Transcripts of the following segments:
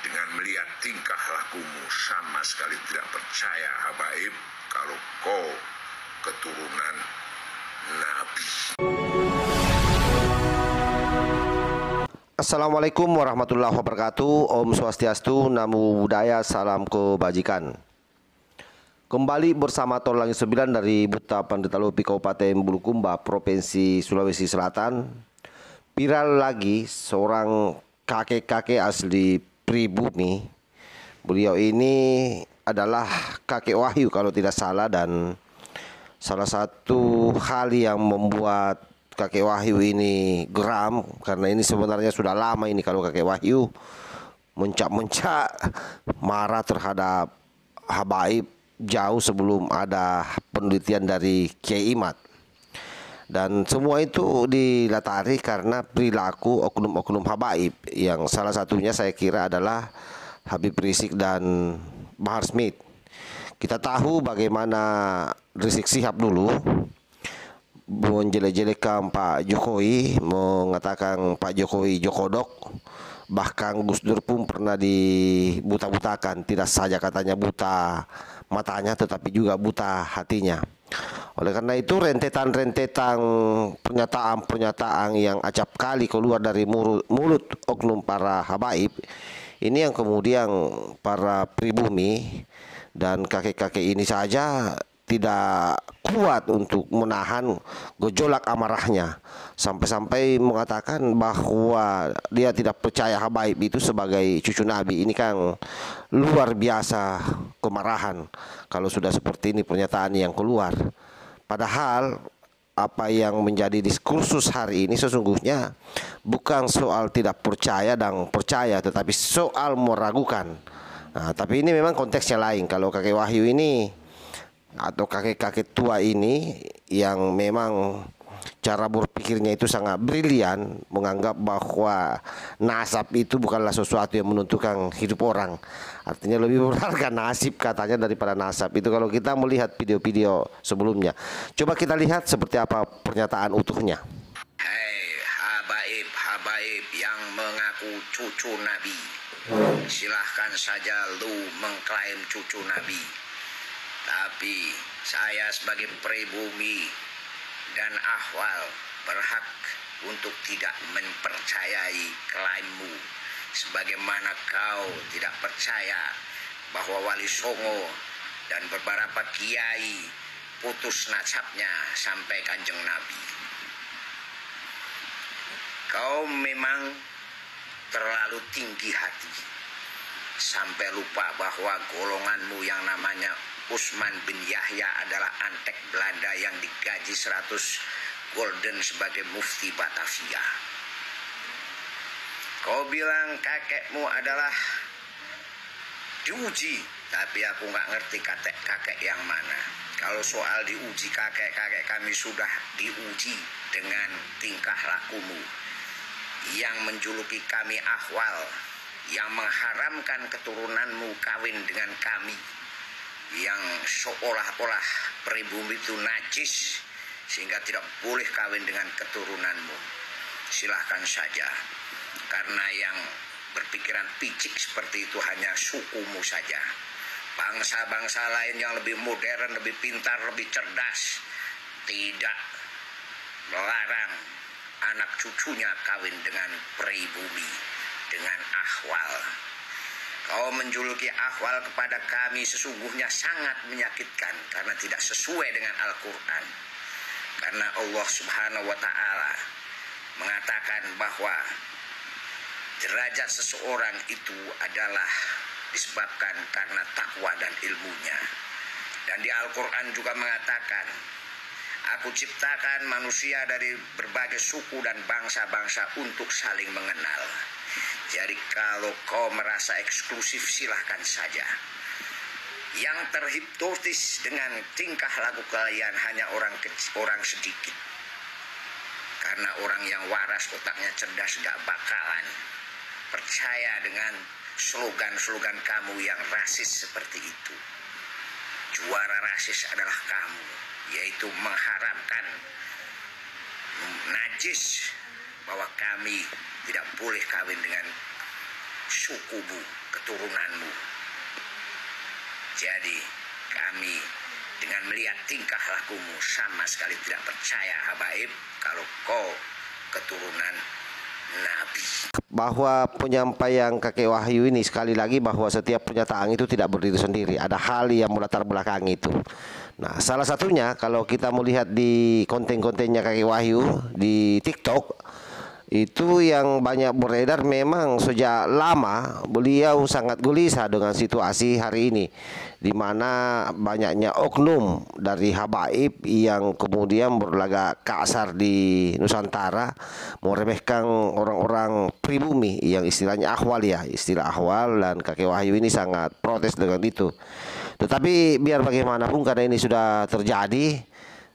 dengan melihat tingkah lakumu sama sekali tidak percaya, Habaib, kalau kau keturunan Nabi. Assalamualaikum warahmatullahi wabarakatuh. Om Swastiastu, Namo Buddhaya, salam kebajikan. Kembali bersama Tol Langit 9 dari Buta Pandita Lopi, Kabupaten Bulukumba, Provinsi Sulawesi Selatan. Viral lagi seorang kakek-kakek asli pribumi. Beliau ini adalah kakek Wahyu kalau tidak salah, dan salah satu hal yang membuat kakek Wahyu ini geram, karena ini sebenarnya sudah lama ini kalau kakek Wahyu mencak-mencak marah terhadap habaib jauh sebelum ada penelitian dari Kiai Imad. Dan semua itu dilatari karena perilaku oknum-oknum habaib, yang salah satunya saya kira adalah Habib Rizik dan Bahar Smith. Kita tahu bagaimana Rizik Sihab dulu menjelek-jelekan Pak Jokowi, mengatakan Pak Jokowi jokodok. Bahkan Gus Dur pun pernah dibuta-butakan, tidak saja katanya buta matanya tetapi juga buta hatinya. Oleh karena itu rentetan-rentetan pernyataan-pernyataan yang acap kali keluar dari mulut oknum para habaib ini yang kemudian para pribumi dan kakek-kakek ini saja tidak kuat untuk menahan gejolak amarahnya, sampai-sampai mengatakan bahwa dia tidak percaya habaib itu sebagai cucu Nabi. Ini kan luar biasa kemarahan kalau sudah seperti ini pernyataan yang keluar. Padahal apa yang menjadi diskursus hari ini sesungguhnya bukan soal tidak percaya dan percaya, tetapi soal meragukan. Nah, tapi ini memang konteksnya lain. Kalau kakek Wahyu ini atau kakek-kakek tua ini yang memang cara berpikirnya itu sangat brilian, menganggap bahwa nasab itu bukanlah sesuatu yang menentukan hidup orang. Artinya lebih berharga nasib katanya daripada nasab. Itu kalau kita melihat video-video sebelumnya. Coba kita lihat seperti apa pernyataan utuhnya. Hei habaib yang mengaku cucu Nabi, silahkan saja lu mengklaim cucu Nabi. Tapi saya sebagai pribumi dan ahwal berhak untuk tidak mempercayai klaimmu, sebagaimana kau tidak percaya bahwa Wali Songo dan beberapa kiai putus nasabnya sampai Kanjeng Nabi. Kau memang terlalu tinggi hati sampai lupa bahwa golonganmu yang namanya Usman bin Yahya adalah antek Belanda yang digaji 100 gulden sebagai mufti Batavia. Kau bilang kakekmu adalah diuji, tapi aku nggak ngerti kakek yang mana. Kalau soal diuji, kakek-kakek kami sudah diuji dengan tingkah lakumu yang menjuluki kami ahwal, yang mengharamkan keturunanmu kawin dengan kami, yang seolah-olah pribumi itu najis sehingga tidak boleh kawin dengan keturunanmu. Silahkan saja, karena yang berpikiran picik seperti itu hanya sukumu saja. Bangsa-bangsa lain yang lebih modern, lebih pintar, lebih cerdas tidak melarang anak cucunya kawin dengan pribumi, dengan ahwal. Kau menjuluki ahwal kepada kami sesungguhnya sangat menyakitkan karena tidak sesuai dengan Al-Quran. Karena Allah Subhanahu wa Ta'ala mengatakan bahwa derajat seseorang itu adalah disebabkan karena takwa dan ilmunya. Dan di Al-Quran juga mengatakan, aku ciptakan manusia dari berbagai suku dan bangsa-bangsa untuk saling mengenal. Jadi kalau kau merasa eksklusif silahkan saja. Yang terhipnotis dengan tingkah laku kalian hanya orang sedikit. Karena orang yang waras, otaknya cerdas, gak bakalan percaya dengan slogan-slogan kamu yang rasis seperti itu. Juara rasis adalah kamu, yaitu mengharamkan najis bahwa kami tidak boleh kawin dengan sukumu, keturunanmu. Jadi kami dengan melihat tingkah lakumu sama sekali tidak percaya habaib kalau kau keturunan Nabi. Bahwa penyampaian kakek Wahyu ini sekali lagi bahwa setiap pernyataan itu tidak berdiri sendiri, ada hal yang melatar belakangi itu. Nah, salah satunya kalau kita melihat di konten-kontennya kakek Wahyu di TikTok itu yang banyak beredar, memang sejak lama beliau sangat gelisah dengan situasi hari ini, di mana banyaknya oknum dari habaib yang kemudian berlagak kasar di Nusantara, meremehkan orang-orang pribumi yang istilahnya ahwal ya, istilah ahwal, dan kakek Wahyu ini sangat protes dengan itu. Tetapi biar bagaimanapun karena ini sudah terjadi,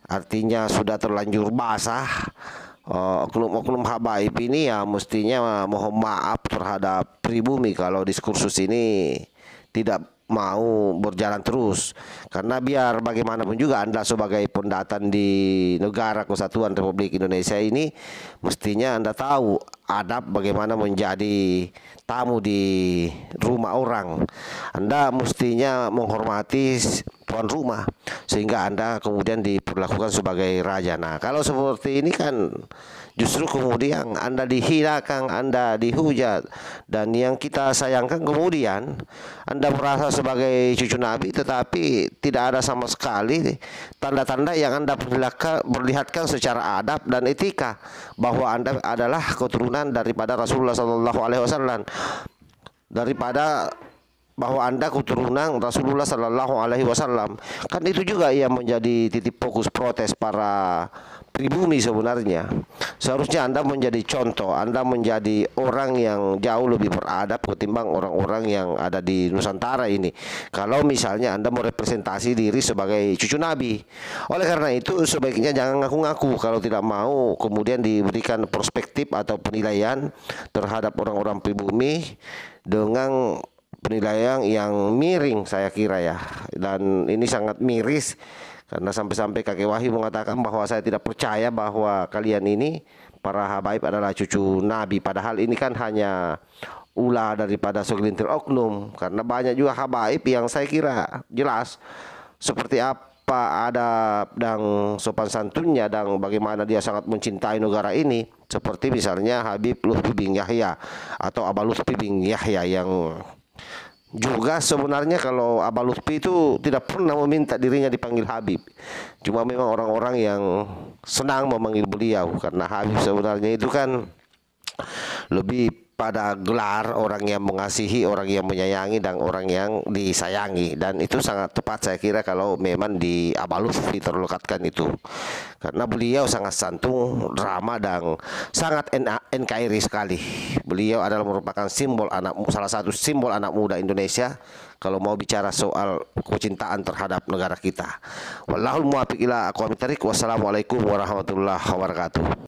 artinya sudah terlanjur basah, oknum-oknum habaib ini ya mestinya mohon maaf terhadap pribumi kalau diskursus ini tidak mau berjalan terus. Karena biar bagaimanapun juga Anda sebagai pendatang di negara kesatuan Republik Indonesia ini, mestinya Anda tahu adab bagaimana menjadi tamu di rumah orang. Anda mestinya menghormati tuan rumah sehingga Anda kemudian diperlakukan sebagai raja. Nah, kalau seperti ini kan justru kemudian Anda dihinakan, Anda dihujat, dan yang kita sayangkan kemudian Anda merasa sebagai cucu Nabi tetapi tidak ada sama sekali tanda-tanda yang Anda perlihatkan secara adab dan etika bahwa Anda adalah keturunan daripada Rasulullah SAW, daripada bahwa Anda keturunan Rasulullah SAW. Kan itu juga yang menjadi titik fokus protes para pribumi sebenarnya. Seharusnya Anda menjadi contoh, Anda menjadi orang yang jauh lebih beradab ketimbang orang-orang yang ada di Nusantara ini. Kalau misalnya Anda merepresentasi diri sebagai cucu Nabi. Oleh karena itu sebaiknya jangan ngaku-ngaku kalau tidak mau kemudian diberikan perspektif atau penilaian terhadap orang-orang pribumi dengan penilaian yang miring, saya kira ya. Dan ini sangat miris karena sampai-sampai kakek Wahyu mengatakan bahwa saya tidak percaya bahwa kalian ini para habaib adalah cucu Nabi. Padahal ini kan hanya ulah daripada segelintir oknum, karena banyak juga habaib yang saya kira jelas seperti apa adab dan sopan santunnya dan bagaimana dia sangat mencintai negara ini, seperti misalnya Habib Lutfi bin Yahya atau Aba Lutfi bin Yahya, yang juga sebenarnya kalau Aba Lutfi itu tidak pernah meminta dirinya dipanggil Habib. Cuma memang orang-orang yang senang memanggil beliau, karena Habib sebenarnya itu kan lebih pada gelar orang yang mengasihi, orang yang menyayangi, dan orang yang disayangi. Dan itu sangat tepat saya kira kalau memang di Aba Lutfi terlekatkan itu, karena beliau sangat santun, ramah, dan sangat NKRI sekali. Beliau adalah merupakan salah satu simbol anak muda Indonesia kalau mau bicara soal kecintaan terhadap negara kita. Wallahul muwaffiq ila aqwamit thariq. Wassalamualaikum warahmatullahi wabarakatuh.